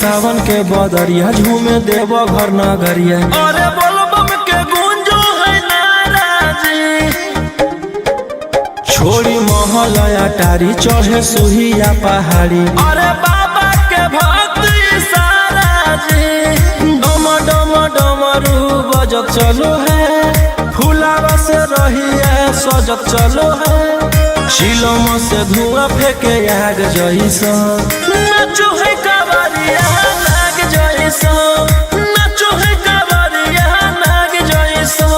सावन के बदरिया झूमे देव घर नगरिया। अरे बोलबम के गूंजो है नाराजी, छोड़ी महलया टारी चढ़े सुहिया पहाड़ी। अरे बाबा के भक्ति सारा जी, डम डम डमरू बजत चलो है, फुलावा से रहिया सजत चलो है। शिलम से धुआं फेंके आग जैसा, नाचो है कावरिया नाग जैसा, नाचो है कावरिया नाग जैसा।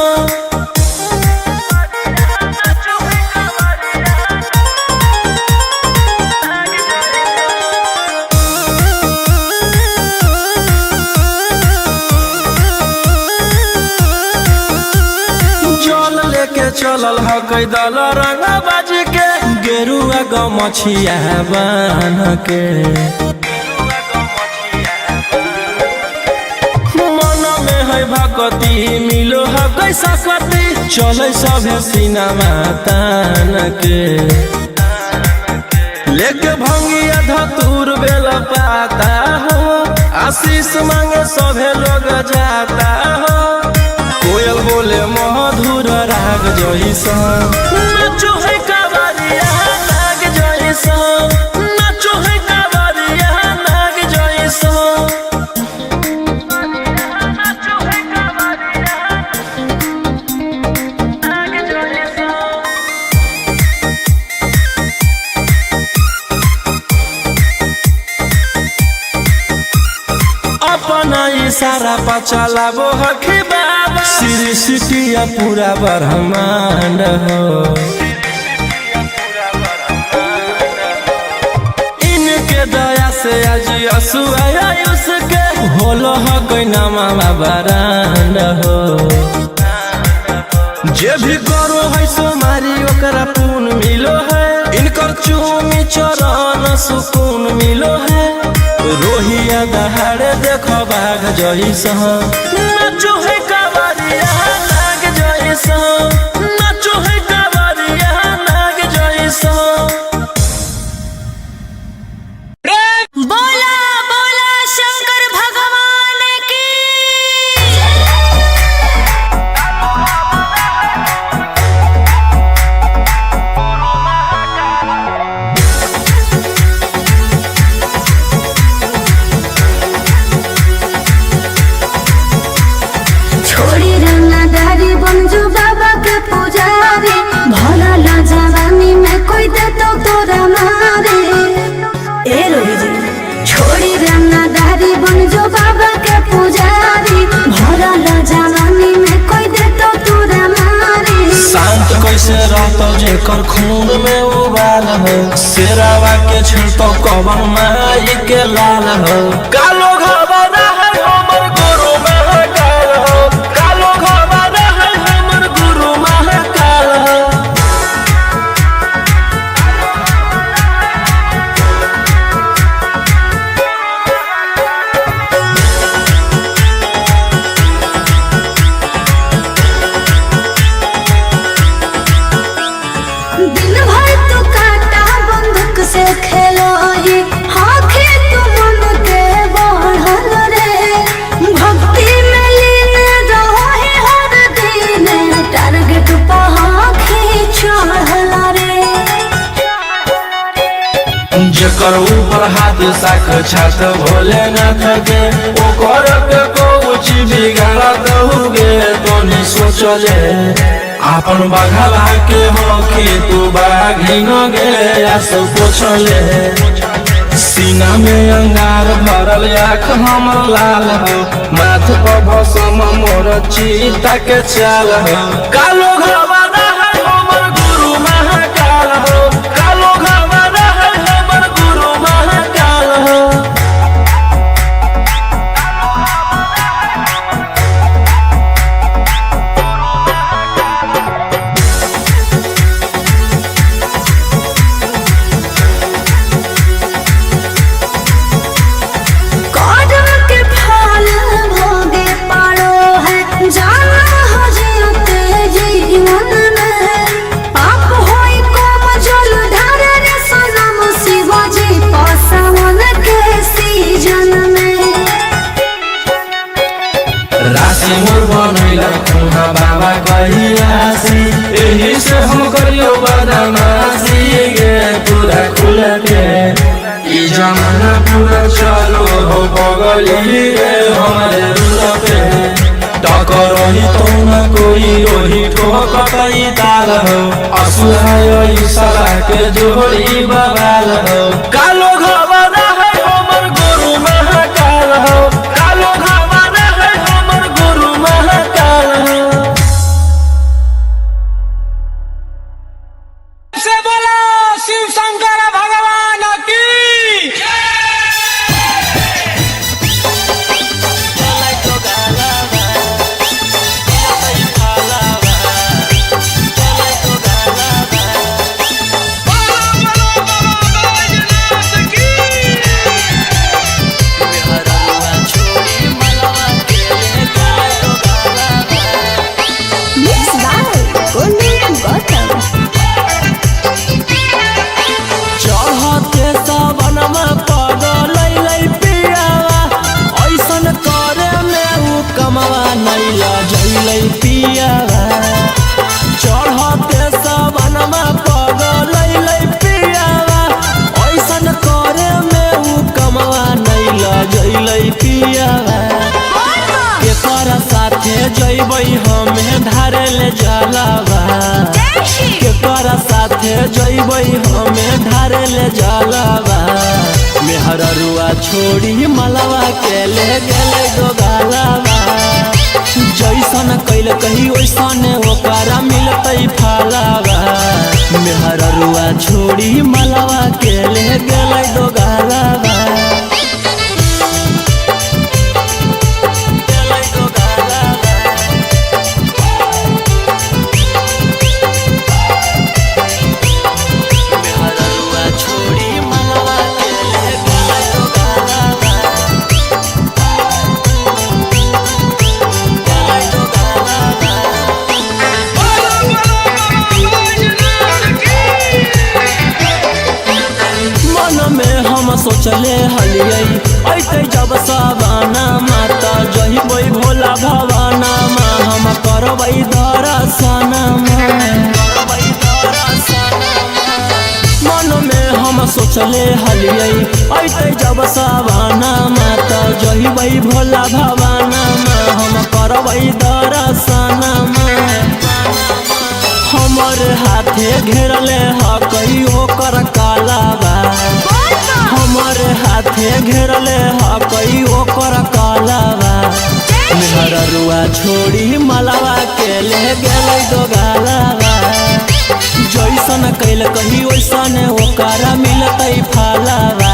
जल लेके चलल ह कैदल रंग बाज के, गेरुआ गमछिया बान के। मन में है भगती मिलो है कैसा कती, चले सभे सिनेमा तान के। लेके भंगिया धतूर बेला पाता हो, आशीष मांगे सभे लोग जाता हो। कोयल बोले मधुर राग जैसा, नाचो है कावरिया नाग जैसा, नाचो है कावरिया नाग जैसा। नाचो है कावरिया नाग जैसा। अपना इशारा पर चलाबो हखी बाबा, श्री सिटिया पूरा ब्रह्मांड हो। इनके दया से आज असुआ उसके होलो ह कोई नामा बरांड हो। जे भी करो है सोमारी ओकरा पुण्य मिलो है, इनकर चूमी चरण सुकून मिलो है। रोहिया दहाड़े देखो बाघ जैसा, नाचो है कावरिया नाग जैसा, नाचो है कावरिया नाग जैसा। बोला बोला शंकर भगवान की। छोड़ी रंगदारी बंजू बाबा के पुजारी, भला ला जवानी में कोई दे तो तोरा मारे। ए रोही जी छोड़ी रंगदारी बंजू बाबा के पुजारी, भला ला जवानी में कोई दे तो तोरा मारे। शांत कैसे रहतो जेकर खून में उबाल हो, शेरावा के छिड़तो कवन माई के लाल हो। कालो घबरा है हमर गुरु महाकाल हो, कालो घबरा है हमर गुरु महाकाल हो। दिन भर तू काटा बंदूक से खेलो ही, आँखें तू मन के बढ़ल रे। भक्ति में लीन रहो है हर दिन, टारगेट पर आँखें चढ़ल रे। जेकर ऊपर हाथ साक्षात भोलेनाथ के, ओकर के कुछ बिगाड़त हुगे तो नहीं सोचले। आपन बघला के होके तू बाघी न गे आस पोछले। सीना में अंगार भरल आँख हमर लाल हो, माथ पर भसम मोर चीता के चाल हो। कालो घबरा है हमर गुरु महाकाल हो, कालो घबरा है हमर गुरु महाकाल हो। कौन के फल भोगे पड़ो है, जाना हो जियते जीवन राशि मोर बनैला कुहा बाबा कहियासी एही से हम करियो बदमाशी गे पूरा खुल के ई जमाना पूरा चलो हो बगली रे हमारे रुल पे टकर ही तो न कोई रोही ठोकई ताल हो असुहाय सला के जोड़ी बवाल हो कालो घबरा है हमर गुरु महाकाल हो कालो घबरा है हमर गुरु महाकाल हो से बोला शिव शंकर भगवान की चढ़ते सबनमा पगलै पियावा ऐसन करे में उ कमवा नहीं लजैलै पियावा केकर साथे जइबै हमें धारे ले जलावा केकर साथे जइबै हमें धारे ले जलावा मेहररुआ छोड़ी मलवा के ले गेलै गोगालावा जैसन कैल कही वैसन ओकरा मिलतै फलावा मेहररुआ छोड़ी मलवा के ले गेलै दोगालावा सोचले हलियै ऐते जब सवाना माता जहिबै भोला भवाना मा हम करबै दर्शना मन में हम सोचले हलियै ऐते जब सवाना माता जहिबै भोला भवाना मा हम करबै दर्शना हमर हाथे घेरले हकई ओकर कालावा हमर हाथे घेरले हकई ओकर कालावा मेहररुआ छोड़ी मलवा के ले गेलै दोगालावा जैसन कैल कही वैसन ओकरा मिलतै फलावा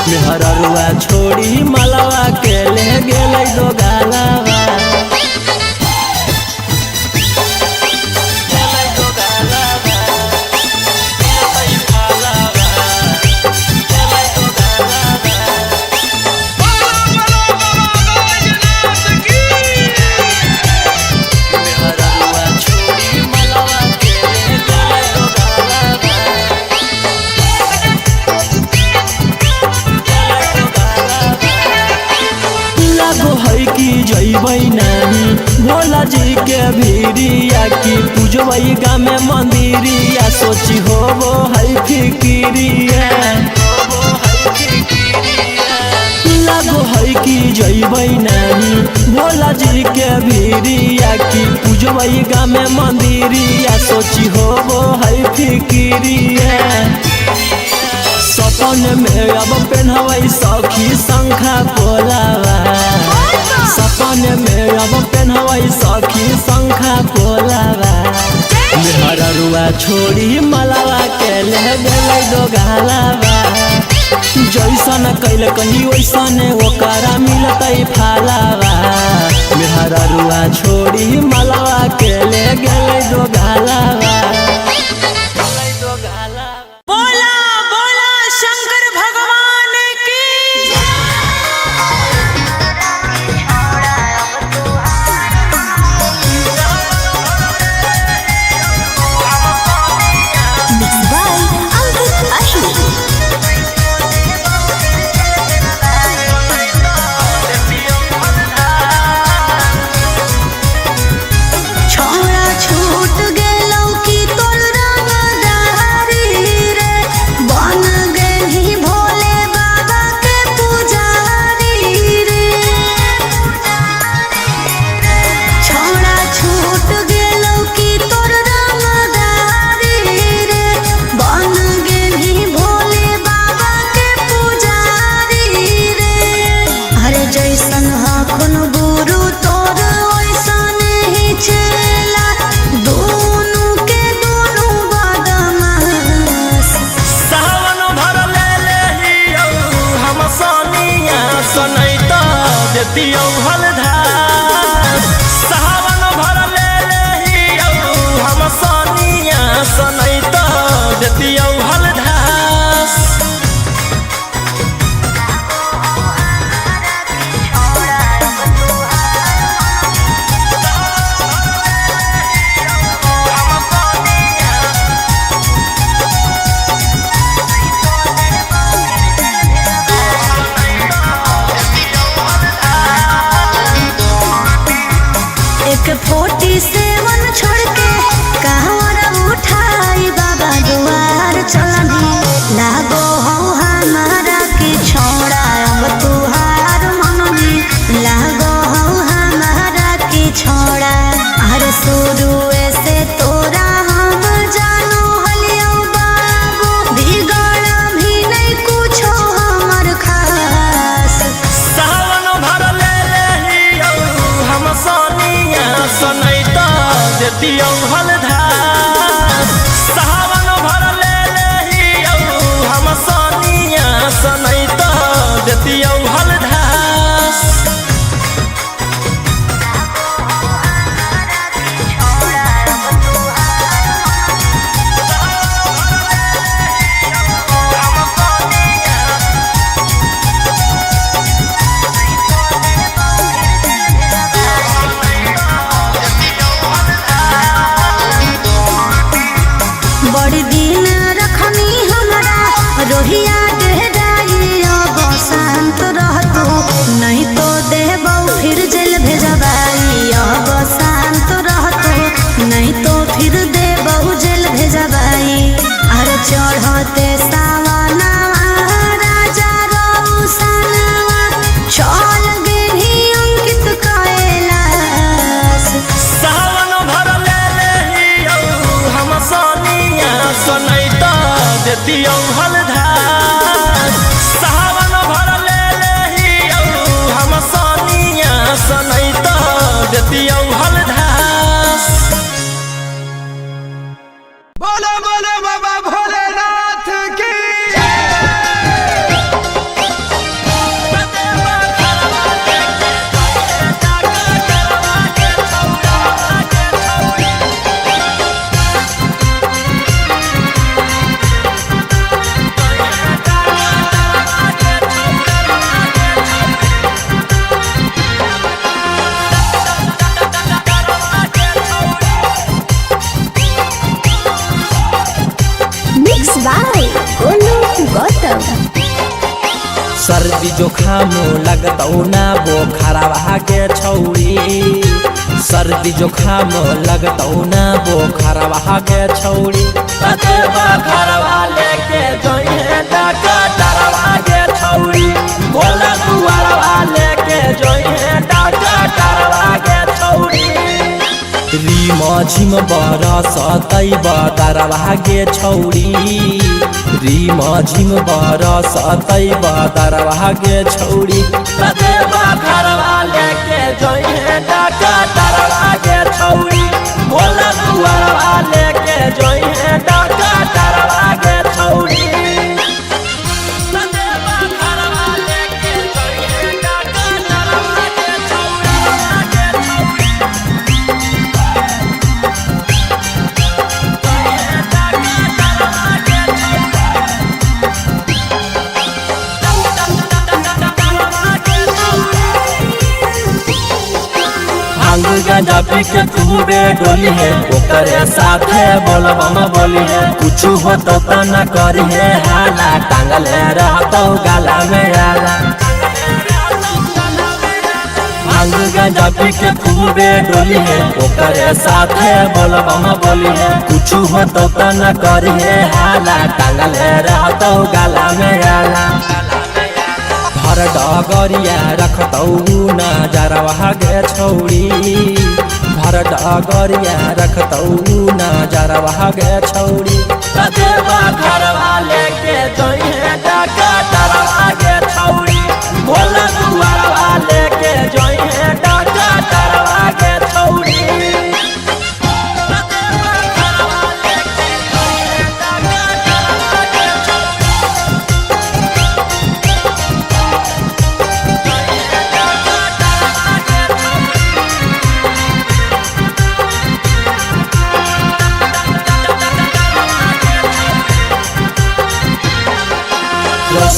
मेहररुआ छोड़ी मलवा के ले गेलै दोगालावा जइबै नहीं भोला जी के भीरिया की पूजबै गाँव में मंदिरिया सोची होबो है फिकिरिया लागो है कि जइबै नहीं भोला जी के भीरिया की पूजबै गाँव में मंदिरिया सोची होबो है फिकिरिया सपन में अब पहनबै सखी शंखा पोलावा सपन में अब पहनबै सखी शंखा पोलावा मेहररुआ छोड़ी मलवा के ले गेलै दोगालावा जैसन कैल कही वैसन ओकरा मिलतै फलावा मेहररुआ छोड़ी मलवा के ले गेलै दोगालावा देती हलधार सावन भर ले हम सनिया सनई तो देती हलधार एक 47 छोड़ के कहवर उठाई बाबा दुआर चलनी लागो हो हमारा के छोड़ा अब तुहार मननी लागो हो हमारा के छोड़ा अरे शुरू से तोरा हम जानो हलियो बाबू बिगड़ भी नहीं कुछो हमर खास सावन भर ले हम सनिया सनई तो देती हलधार सावन भर ले हम सनिया सनई तो देती हलधार बड़ी दिन रखनी हमरा रोहिया डेराई अब शांत रहतो नहीं तो देबौ फिर जेल भेजबाई अब शांत रहतो नहीं तो फिर देबौ जेल भेजबाई अरे चढ़ते सावनवा राजा रौसनवा चल गेली अंकित कैलाश सावन भर ले हम सनिया सनई तो देती हलधार सावन भर ले हम सनिया सनई तो देती हलधार बोलो बोलो बाबा भोलेनाथ की मिक्स बाय गोलू गौतम सर्दी जोखाम लगतौ ना बोखरवा के छौरी सर्दी जोखाम लगतौ ना बोखरवा के छौरी कतेबा घरवा लेके जोइहे डकटरवा के छौरी बोला दुआरवा लेके जोइहे डकटरवा के छौरी रीम झिम बरसतै बदरवा गे छौरी रीम झिम बरसतै बदरवा गे छौरी कतेबा घरवा लेके जोइहे डकटरवा गे छौरी बोला दुआरवा लेके जोइहे डकटरवा गे छौरी कतेबा घरवा लेके जोइहे डकटरवा गे भांग गांजा पी के खूबे डोली है ओकरे साथे बोलबम बोली है कुछ होतो तो न करी है हाला टांगल रहतो गाला में आला भांग गांजा पी के खूबे डोली है ओकरे साथे बोलबम बोली है कुछ होतो तो न करी है हाला टांगल रहतो गाला में आला भर डगरिया रखतौ नजरवा गे छौरी भर डगरिया रखतौ नजरवा गे छौरी कतेबा घरवा लेके जोइहे डकटरवा गे छौरी बोला दुआरवा लेके जोइहे डकटरवा गे छौरी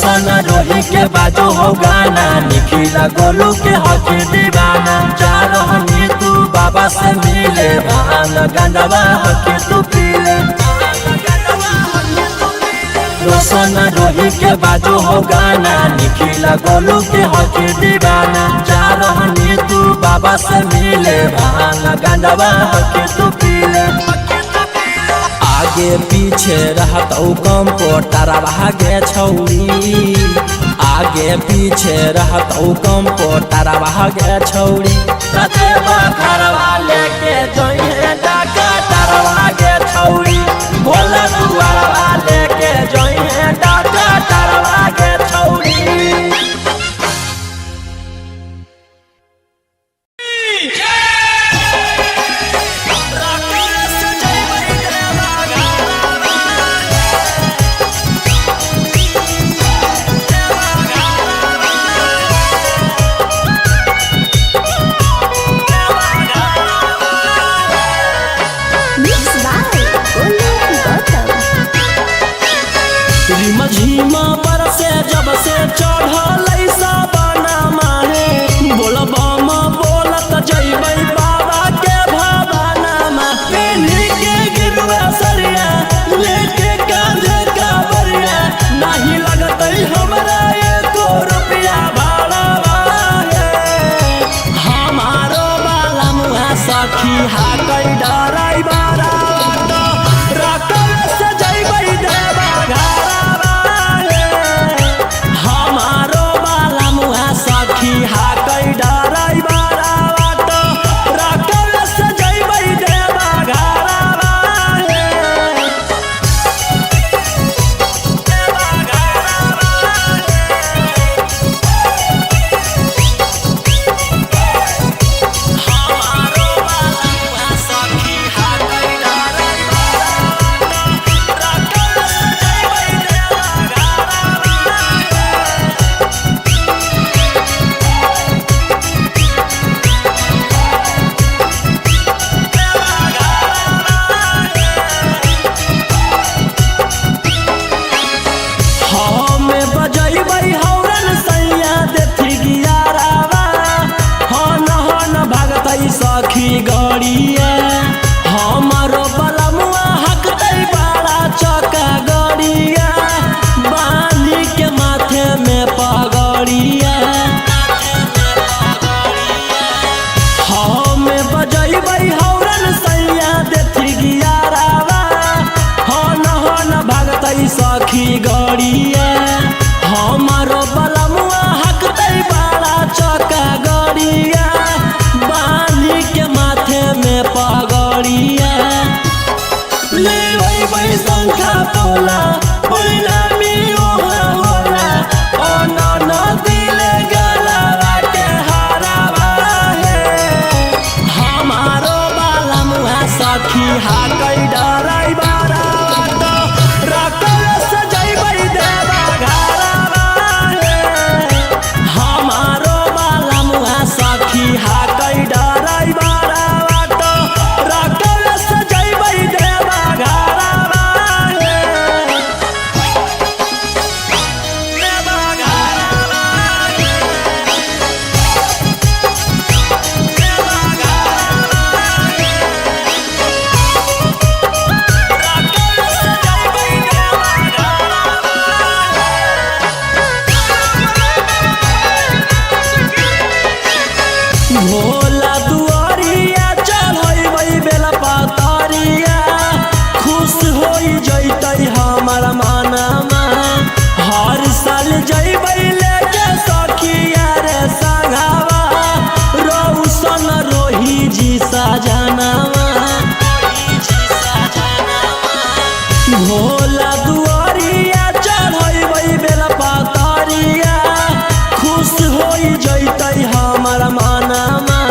रोशन रोही के बाजो हो गाना, निखिला गोलू के हक दीवाना। जा रहनी तू बाबा से मिले, भांग गंडवा हक तू पीले। रोशन रोही के बाजो हो गाना, निखिला गोलू के हक दीवाना। जा रहनी तू बाबा से मिले, भांग गंडवा हक तू पीले। आगे पीछे रहत कम पोटारा भागे छौरी, आगे पीछे रहत कम पोटारा भागे छौरी। कते बखरवा लेके जइहे डाका तारवा गे छौरी, भोला दुआरवा लेके जइहे डाका तारवा गे छौरी। झीमा पर से जब से चढ़ल साबना माहे, बोलबम बोलत जइबै बाबा के भवाना मा। पेन्ही के गिरुआ सरिया लेके कांधे कावरिया, नहीं लगतै हमरा एको रुपया भाड़ा हे। हमारो बाला मुहा सखी हाकै डराई बारा, रकम से जइबै देवा घरा। हाकै डराई बारा बात, रकम से जइबै देवा घरा। हमारो बाला सखी हाकै डराई बारा, रकम से जइबै देवा सखी गड़िया। हमारो बलमुआ हकतै बड़ा चका गड़िया, बांधी के माथे में पगड़िया। हमें बजैबै हौरन सैया देथी गियारावा, हन भागतै सखी गड़िया। हमारो बलमुआ हकतै बड़ा चका गड़िया, बांधी के माथे में पगड़िया। लेबै शंखा पोला परिणामी ओहा होला, अनन दिले गलवा के हारावा हे। हमारो बाला मुहा सखी हाकै डराई बारा, रकम से जइबै देवा घरा हे। हमारो बाला मुहा सखी हाकै डराई बारा, रकम से जइबै देवा घरा हे। देवा घरा हे, देवा घरा हे, रकम से जइबै देवा घरा हे। भोला दुआरिया चढ़ैबै बेला पातरिया, खुश होई जइतै हमर मनमा। हर साल जइबै लेके सखिया रे संगवा, रोशन रोही जी सजनवा। भोला दुआरिया चढ़ैबै बेला पातरिया, खुश होई जइतै हमर मनमा।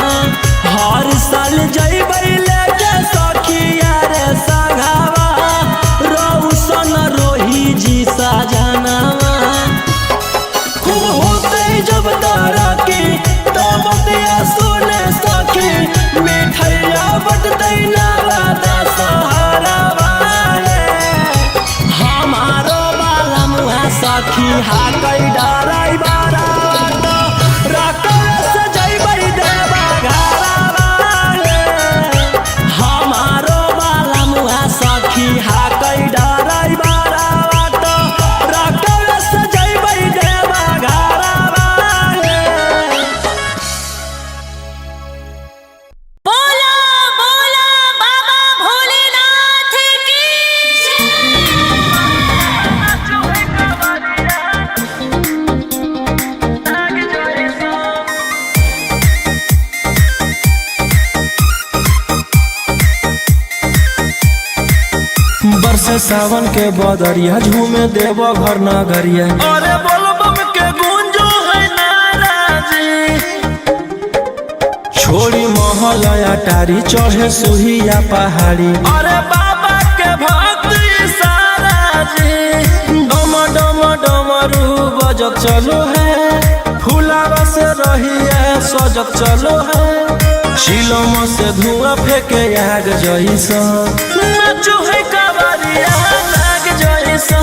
है सावन के बदरिया झूमे देव घर नगरिया। अरे बोलबम के गूंजो है नाराजी, छोड़ी महल अटारी चढ़े सुहिया पहाड़ी। अरे बाबा के भक्ति सारा जी, डम डम डमरू बजत चलो है, फुलावा से रहिया सजत चलो है, चिलम से धुआं फेंके आग जैसा। नाचो है कावरिया नाग जैसा,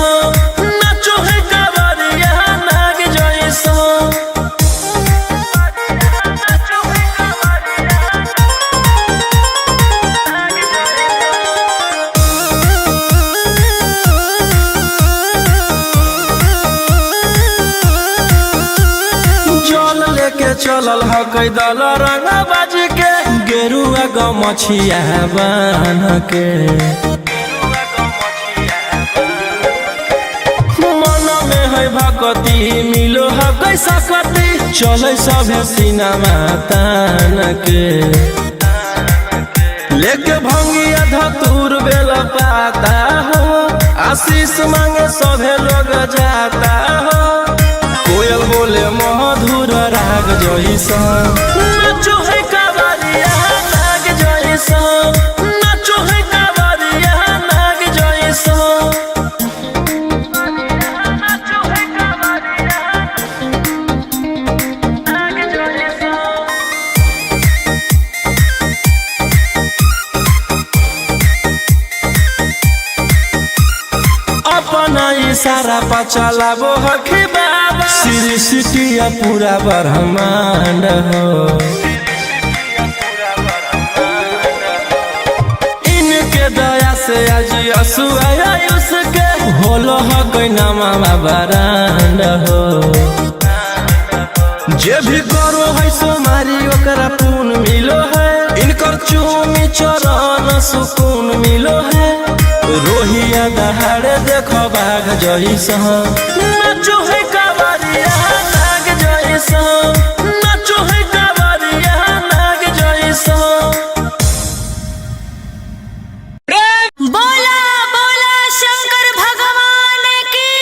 नाचो है कावरिया नाग जैसा। जल लेके चलल ह कैदल रंगा बाजी के, गेरुआ गमछिया बान के। मन में है भक्ति मिलो है कैसा कति, चले सभे सिनेमा तान के। लेके भंगिया धतूर बेल पाता हो, आशीष मांगे सभे लोग जाता हो, कोयल बोले मधुर राग जैसा। नाचो है कावरिया नाग जैसा, नाचो है कावरिया नाग जैसा। नाचो है कावरिया नाग जैसा। अपना इशारा पर चलाबो हखी बाबा, श्री सिटिया पूरा ब्रह्मांड हो। इनके दया से आज आयुष के होलो हो कोई नामा बरांड हो। जे भी करो है सोमारी ओकरा पुण्य मिलो है, इनकर चूमी चरण सुकून मिलो है, रोहिया दहाड़े देखो बाघ जैसा। नाचो है कावरिया नाग जैसा, नाचो है कावरिया नाग जैसा। बोला बोला शंकर भगवान की।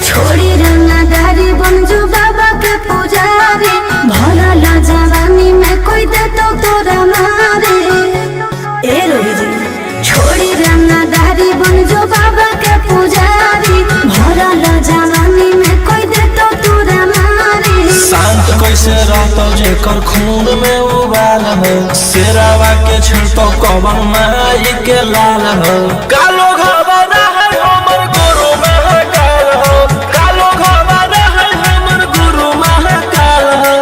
छोड़ी रंगदारी बन जो बाबा के पुजारी, भला ला जवानी में कोई दे तो तोरा मारे। ए रोही जी, छोड़ी रंगदारी बन जो बाबा के पुजारी, भला ला जवानी में कोई दे तो तोरा मारे। शांत कैसे रहतो जेकर खून में उबाल हो, शेरावा के छिड़तो कवन माई के लाल हो। कालो घबरा है हमर गुरु महाकाल हो, कालो घबरा है हमर गुरु महाकाल हो।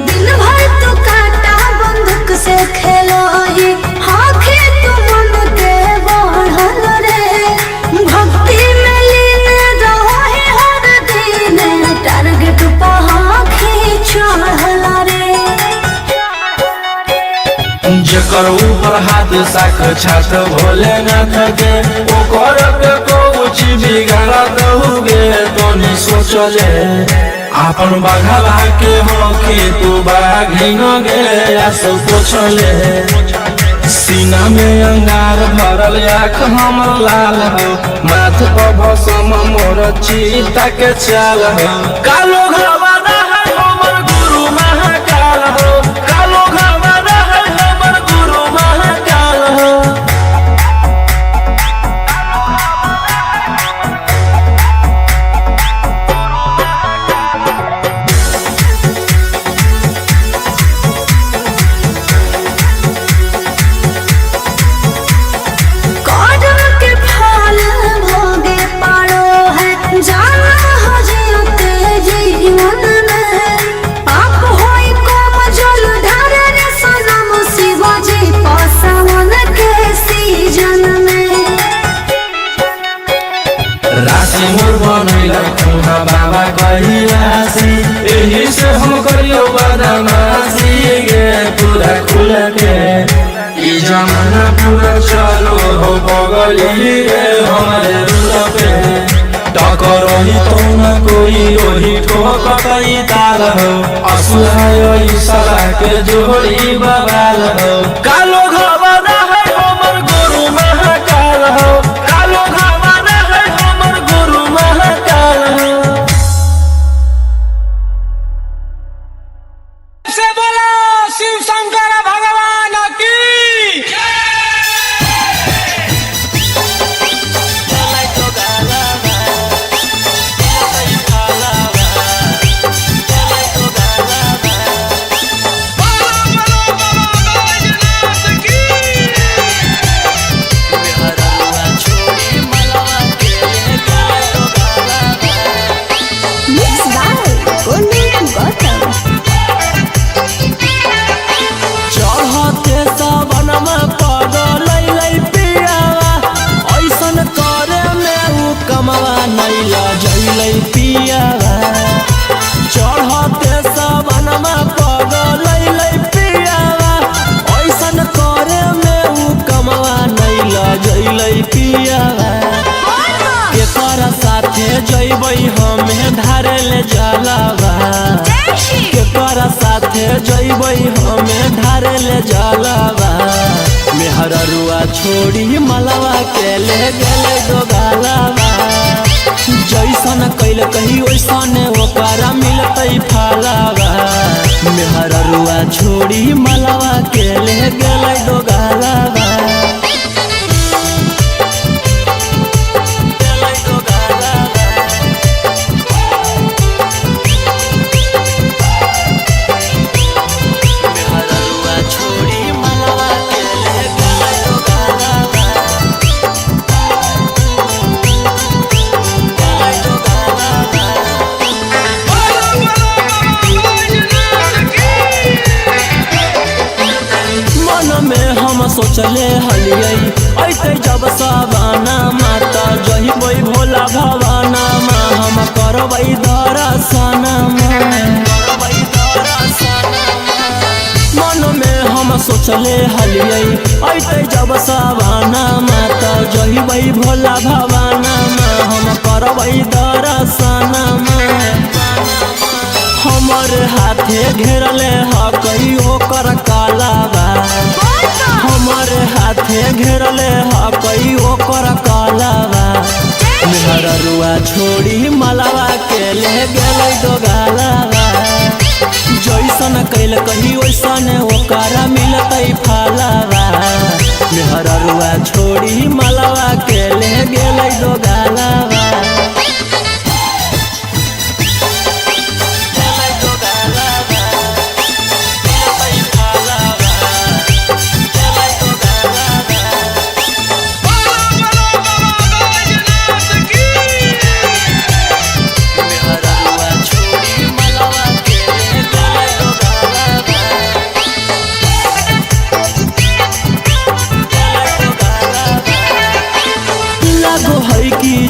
दिन भर तो काटा बंदूक से खेलो ये, आँखें तो मन के बढ़ल रे। भक्ति में लीन रहो है हर दिन, टारगेट पर आँखें चढ़ल रे। जेकर ऊपर हाथ साक्षात भोलेनाथ के, ओकर के कुछ बिगाड़त हुगे तनी सोचले। आपन बघला के हो कि तू बाघिन गे आसो पोछले। सीना में अंगार भरल आँख हमर लाल हो, माथ पर भसम मोर चीता के चाल हो। कालो घबरा है हमर गुरु महाकाल हो, कालो घबरा है हमर गुरु महाकाल हो। कौड़ों के फल भोगे पारो है, जाना हो जियो तेजी मन जमाना पूरा चलो हो बगली रे हमारे रूल पे टकर ही तो न कोई वही ठोकई ताल हो असुहाय साला के जोड़ी बवाल हो कालो घबरा है हमर गुरु महाकाल हो कालो घबरा है हमर गुरु महाकाल हो से बोला शिव शंकर भगवान की चढ़ते सबनमा पगलै पियावा ऐसन करे में उ कमवा नहीं लजैलै पियावा केकर साथे जइबै हमें धारे ले जलावा केकर साथे जइबै हमें धारे ले जलावा मेहररुआ छोड़ी मलवा के ले गेले दोगालावा जैसन कैल कही वैसन ओकरा मिलतै फलावा मेहररुआ छोड़ी मलवा के ले गेलै दोगालावा सोचले हलियै ऐते जब सवाना माता जहिबै भोला भवाना हम करबै दर्शन मन में हम सोचले हलियै ऐते जब सवाना माता जहिबै भोला भवाना हम करबै दर्शन हमर हाथे घेरले हकई ओकर कालावा हमर हाथे घेरले हकई ओकर कालावा मेहररुआ छोड़ी मलवा के ले गेलै दोगालावा जैसन कैल कही वैसन ओकरा मिलतै फलावा मेहररुआ छोड़ी मलवा के ले गेलै दोगालावा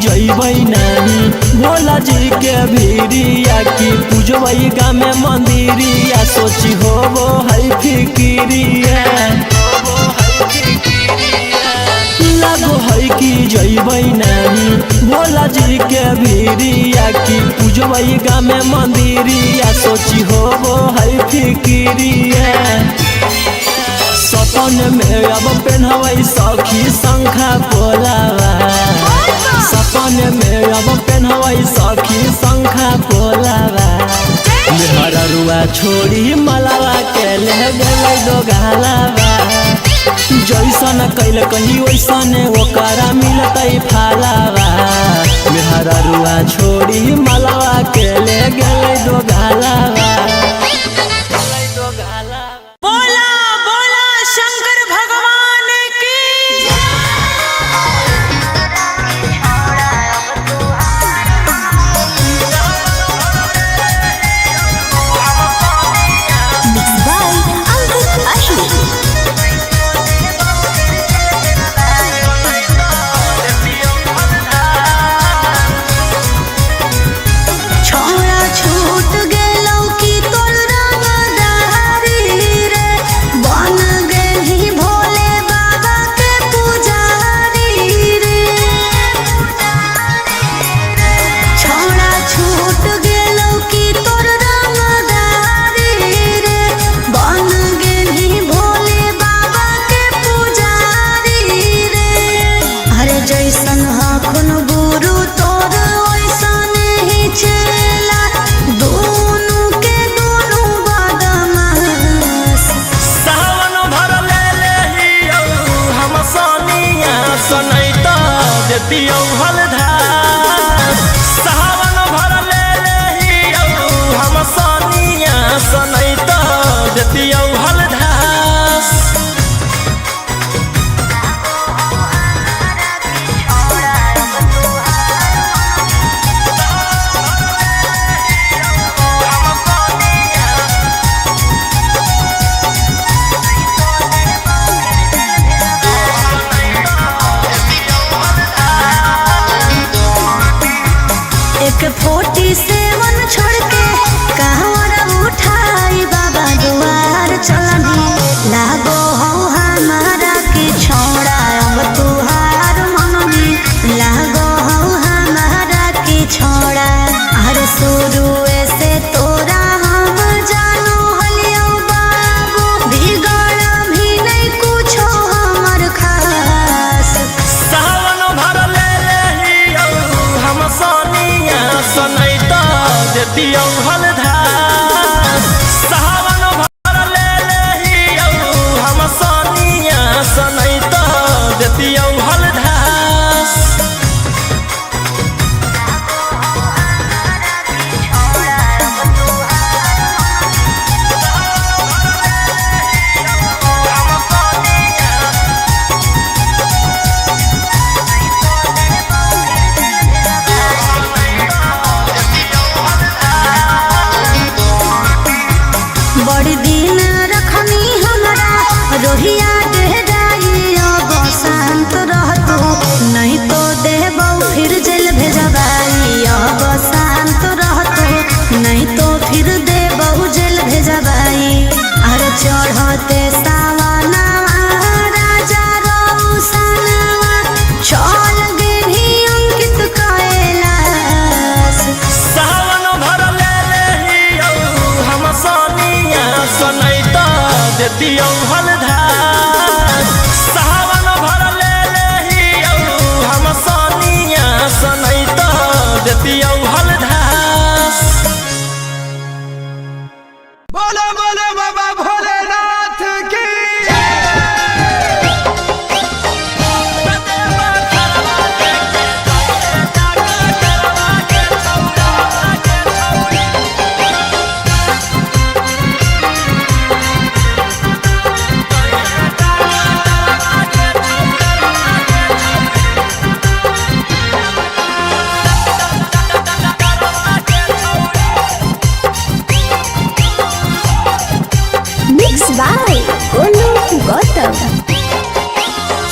जइबै नानी भोला जी के भीरिया की पूजबै गाँव में मंदिरिया सोची होबो है फिकिरिया लागो है कि जइबै नानी भोला जी के भीरिया की पूजबै गाँव में मंदिरिया सोची होबो है फिकिरिया सपन में अब पेन्हबै सखी शंखा पोलावा सपन में अब पेन्हबै सखी शंखा पोलावा मेहररुआ छोड़ी मलवा के ले गेलै दोगालावा जैसन कैल कही वैसन ओकरा मिलतै फलावा मेहररुआ छोड़ी मलवा के ले गेलै दोगालावा छूट गेलौ की तो देतियौ हलधार सावन भर ले लेहियौ हम सनिया सनई तो देतियौ हलधार। बोलो बोलो बाबा भोलेनाथ की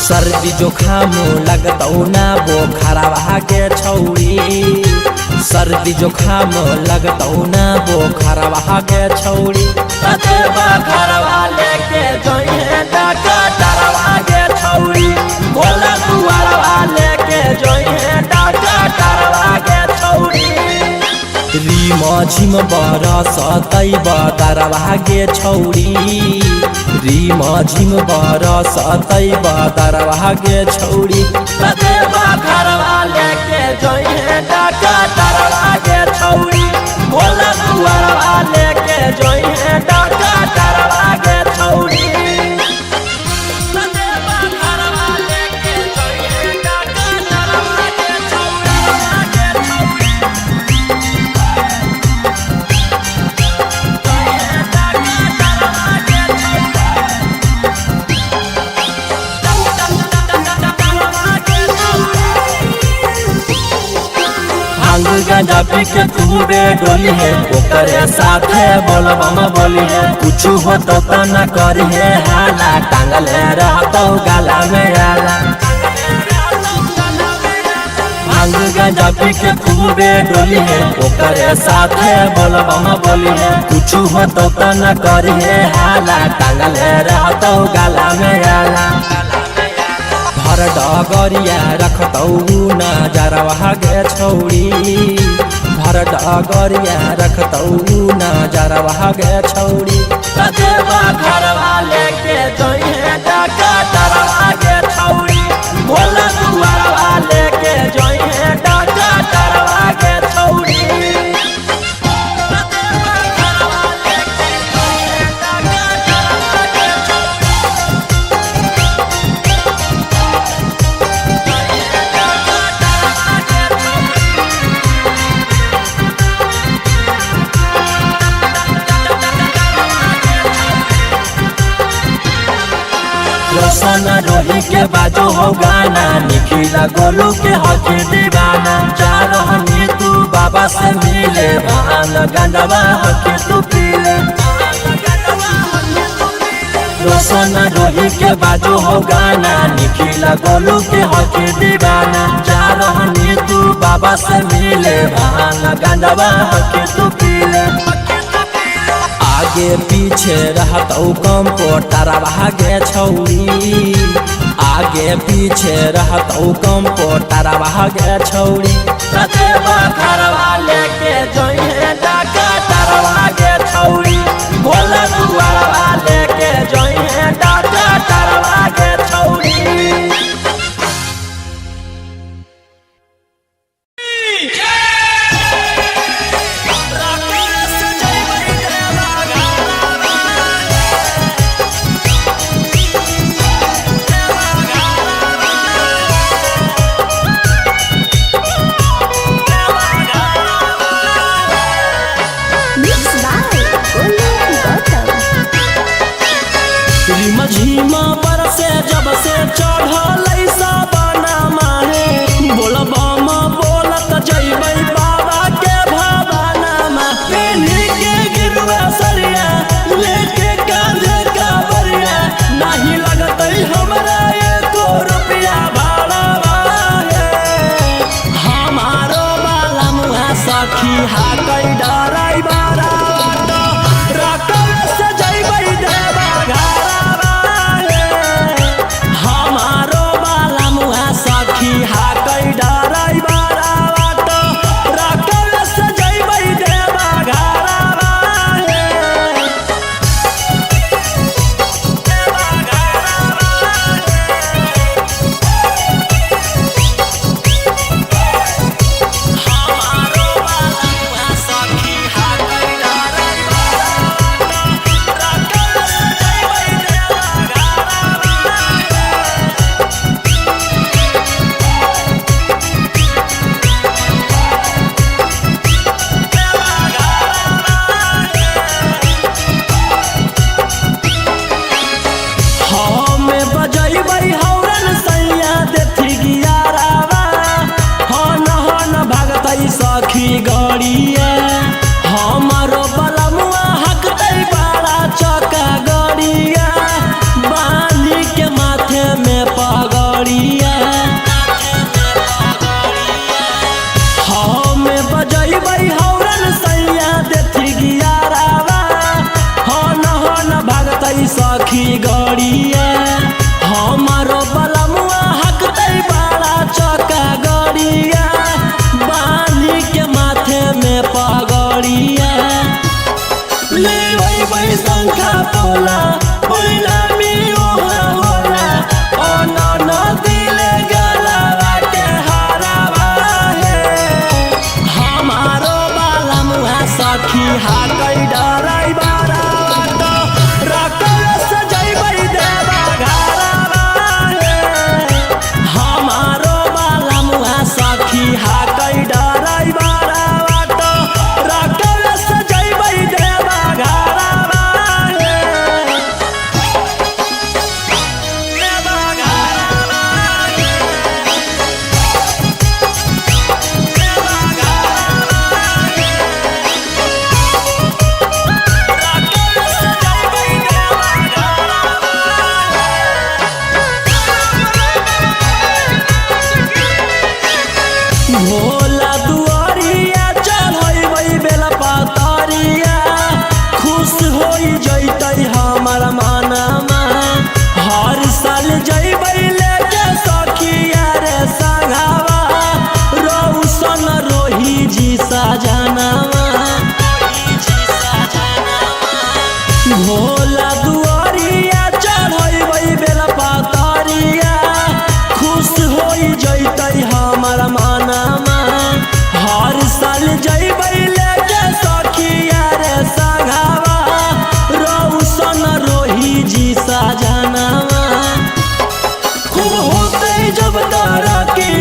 सर्दी जुखाम लगतौ ना बोखरवा के छौड़ी सर्दी जुखाम लगतौ ना बोखरवा के छौड़ी बखरवा लेके जोइहे डकटरवा के छौड़ी भोला दुआरवा लेके जोइहे डकटरवा के छौड़ी रिम झिम बरसतै बदरवा के छौड़ी रिम झिम बरसतै बदरवा के छौड़ी बखरवा लेके जोइहे डकटरवा के छौड़ी भोला दुआरवा लेके जोइहे डकटरवा के छौड़ी। गांजा पी के खूबे डोली है ओकरे साथे बोलबम बोली है कुछ हो तो न करी है हाला टांगले रहतो गला में आला भांग गांजा पी के खूबे डोली है ओकरे साथे बोलबम बोली है कुछ हो तो न करी है हाला टांगले रहतो गला में आला भर डगरिया रखतौ नजरवा गे छौड़ी भर डगरिया रखतौ नजरवा गे छौड़ी घरवा लेके जोइहे डकटरवा गे छौड़ी भोला दुआरवा लेके जोइहे डकटरवा गे छौड़ी। रोशन रोही के बाजो हो गाना निखिला गोलू के हकी दीवाना जा रहनी तू बाबा से मिले भान गंडवा हकी तू पीले रोशन रोही के बाजो हो गाना निखिला गोलू के हकी दीवाना जा रहनी तू बाबा से मिले भान गंडवा हकी तू पीले आगे पीछे रहतौ कंपोटरवा गे छौड़ी आगे पीछे रहतौ कंपोटरवा गे छौड़ी बखरवा लेके जोइहे डकटरवा गे छौड़ी भोला दुआरवा लेके जोइहे डकटरवा गे छौड़ी। झिमा बरसे जब से चढ़ल साबना माहे बोलबम बोलत जइबै बाबा के भवाना में पेन्ही के गिरवा सरिया लेके कांधे कावरिया नहीं लगतै हमरा एको रुपया भाड़ा हमारो बाला मुहा सखी हाकै डराई बारा हमारो बाला मुहा सखी हाकै डराई सखी गड़िया हमारो बलमुआ हकतै बड़ा चौका गड़िया बाली के माथे में पगड़िया ले वही शंखा पोला पहिला में ओहा होला ओ न दिले गलवा के हरावा है हमारो बलमुआ सखी हाकै डराई बारा तो रकल सजैबै देवा घरवा है हमारो बलमुआ सखी हाकै डराई बारा तो रकल सजैबै देवा घरवा है देवा घरवा है देवा घरवा है भोला दुआरिया चढ़बै बेला पातरिया खुश होई जैतै हमर मनमा हर साल जैबै लेके सखिया रे संघवा रौशन रोही जी सजनवा भोला दुआरिया चढ़बै बेला पातरिया खुश होई जैतै हमर मनमा हर साल जैबै लेके सखिया रे संघवा रौशन रोही जी सजनवा खूब होतै जब तरक्की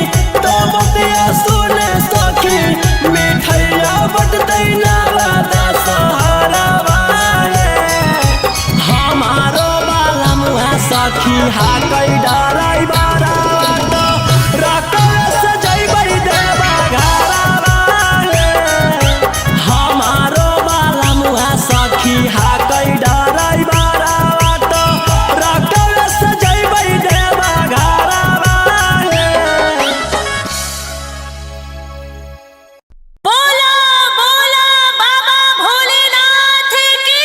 तब दिया सुने सखी मिठैया बटतै नवादा सहरवा है हमारो बलमुआ सखी हाकै डराई बारा तो रकल सजैबै देवा घरवा है हमारो बलमुआ सखी हाकै डराई बारा तो रकल सजैबै देवा घरवा है बोला बोला बाबा भोलेनाथ की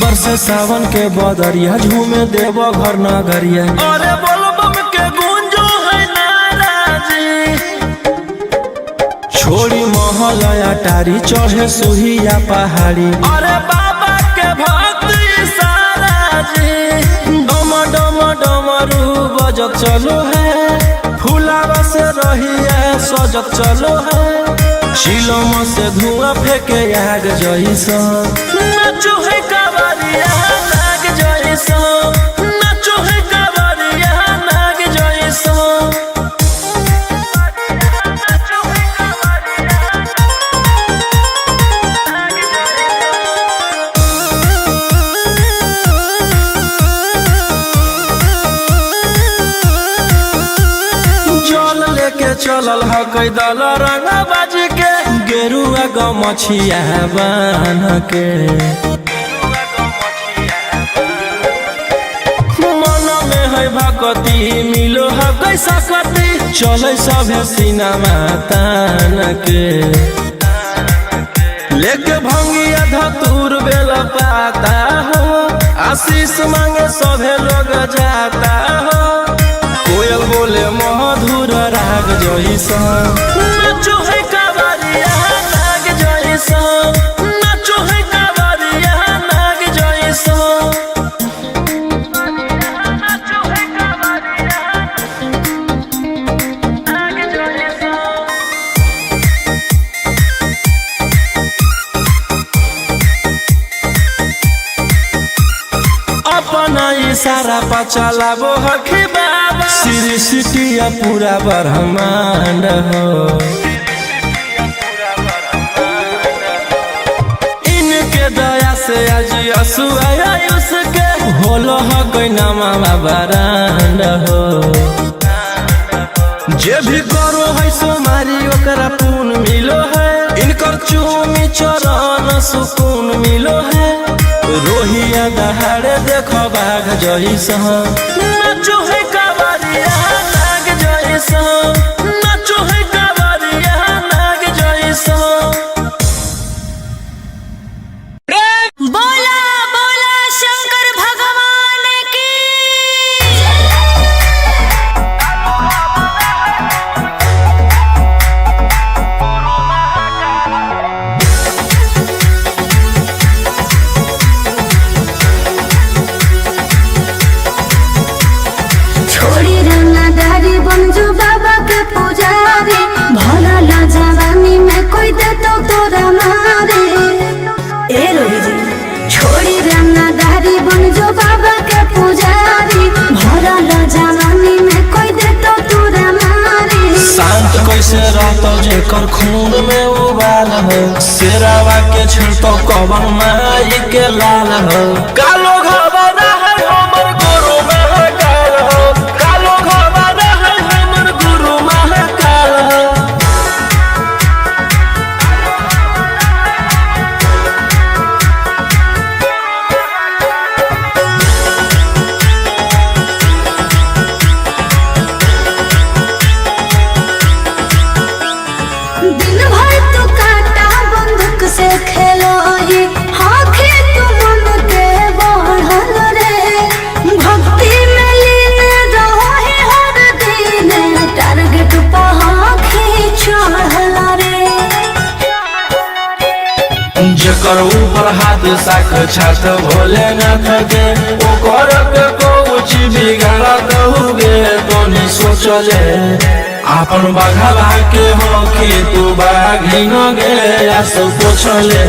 बरसे सावन के बदरिया झूमे देव घर नगरिया अरे बोलबम के गूंजो है नाराजी छोड़ी महल अटारी चढ़े सुहिया पहाड़ी अरे बाबा के भक्ति सारा जी डम डम डमरू बजत चलो है फुलावा से रहिया सजत चलो है शिलोम से धुआं फेंके आग जैसा नाचो है कावरिया नाग जैसा नाचो है कावरिया नाग जैसा नाचो है कावरिया नाग जैसा जल लेके चलल ह कैदल रंग बाज के गेरुआ गमछिया बान के मन में है भक्ति मिलो है कैसा कति चले सभे सिनेमा तान के लेके भंगिया धतूर बेल पाता हो आशीष मांगे सभे लोग जाता हो कोयल बोले मधुर राग जैसा नाचो है कावरिया नाग जैसा नाचो है कावरिया नाग जैसा नाचो है कावरिया नाग जैसा अपना इशारा पर चलाबो हखी बाबा श्री सिटिया पूरा ब्रह्मांड हो इनके दया से आज असुआ उसके होलो ह कोई नामा बरांड हो जे भी करो है सोमारी ओकरा पुण्य मिलो है इनकर चूमी चरण सुकून मिलो है रोहिया दहाड़े देखो बाघ जैसा नाचो है कावरिया नाग जैसा नाचो है कावरिया नाग जैसा। बोला बोला शंकर भगवान की। छोड़ी रंगदारी बन जो बाबा के पुजारी भला ला जवानी में कोई दे तो तोरा मारे। ए रोही जी छोड़ी रंगदारी बन जो बाबा के पुजारी भला ला जवानी में कोई दे तो तोरा मारे। शांत कैसे रहतो जेकर खून में उबाल हो शेरावा के छिड़तो कवन माई के लाल हो कालो घबरा है हमर गुरु महाकाल हो कालो घबरा है हमर गुरु महाकाल हो। दिन भर तू काटा बंदूक से खेलो ही आँखें तू मन के बढ़ल रे भक्ति में लीन रहो ही हर दिन टारगेट पर आँखें चढ़ल रे। जेकर ऊपर हाथ साक्षात भोलेनाथ के ओकर के कुछ बिगाड़त हुए तोनी सोचले आपन बघला के हो कि तू बाघिन गे आसो पोछले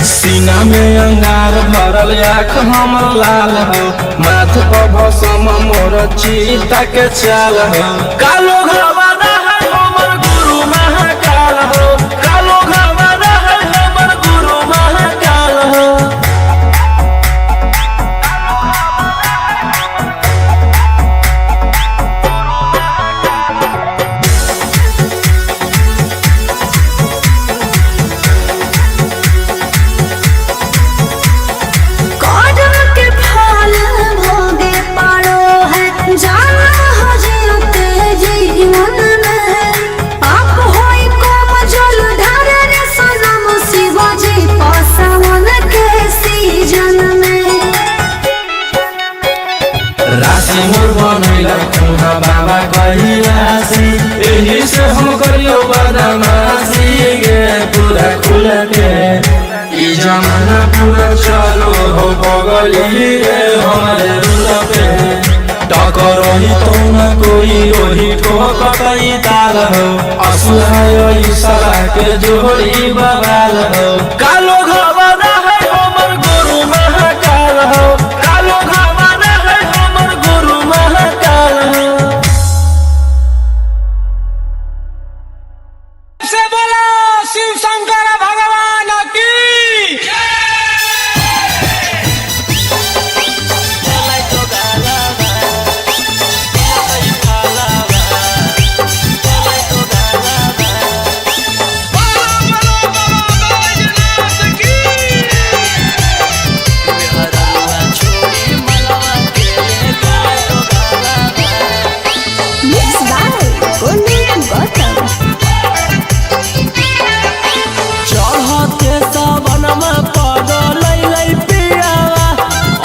सीना में अंगार भरल आँख हमर लाल हो माथ पर भसम मोर चीता के चाल हो कालो घबरा है हमर गुरु महाकाल हो कालो घबरा है हमर गुरु महाकाल हो। कदम के फल भोगे पारो है जाना हो जीते जीवन में आप होई कोम जल ढारे रे सनम शिवाजी पासवन के सीजन में। राशि मोर बनैला खुहा बाबा कहिलासी एही से हम करियो बदमाशी गे पूरा खुल के ई जमाना पूरा चलो हो बगली रे हमारे रुल पे टकरही तो न कोई रोही ठोकतई ताल हो असुहाय सला के जोड़ी बवाल हो कालो घबरा है हमर गुरु महाकाल हो कालो घबरा है हमर गुरु महाकाल हो। से बोला शिव शंकर भगवान की। चढ़ते सावनमा पगलै पियावा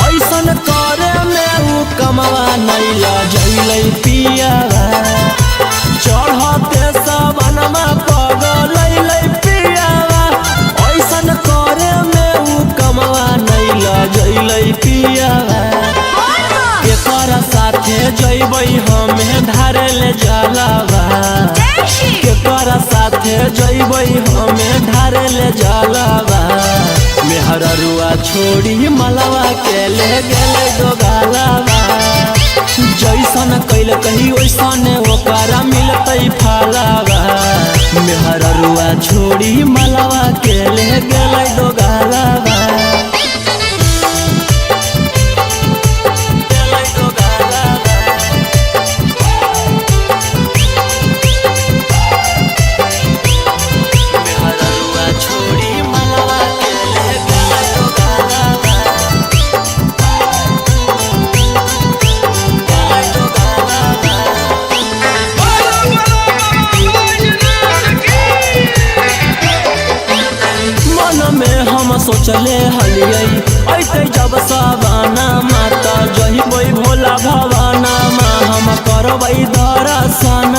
ऐसन करे में उ कमवा नैला जैलै पियावा चढ़ते सावनमा पगलै पियावा ऐसन करे में उ कमवा नैला जैलै पियावा केकरा साथे जैबै हमे धारे ले जलावा केकरा साथे जैबै हमे ढारे ले जलावा मेहररुआ छोड़ी मलवा के ले गेले दोगालावा जैसन कैल कही वैसन ओकरा मिलतै फलावा मेहररुआ छोड़ी मलवा के ले गेले दोगालावा दर्शन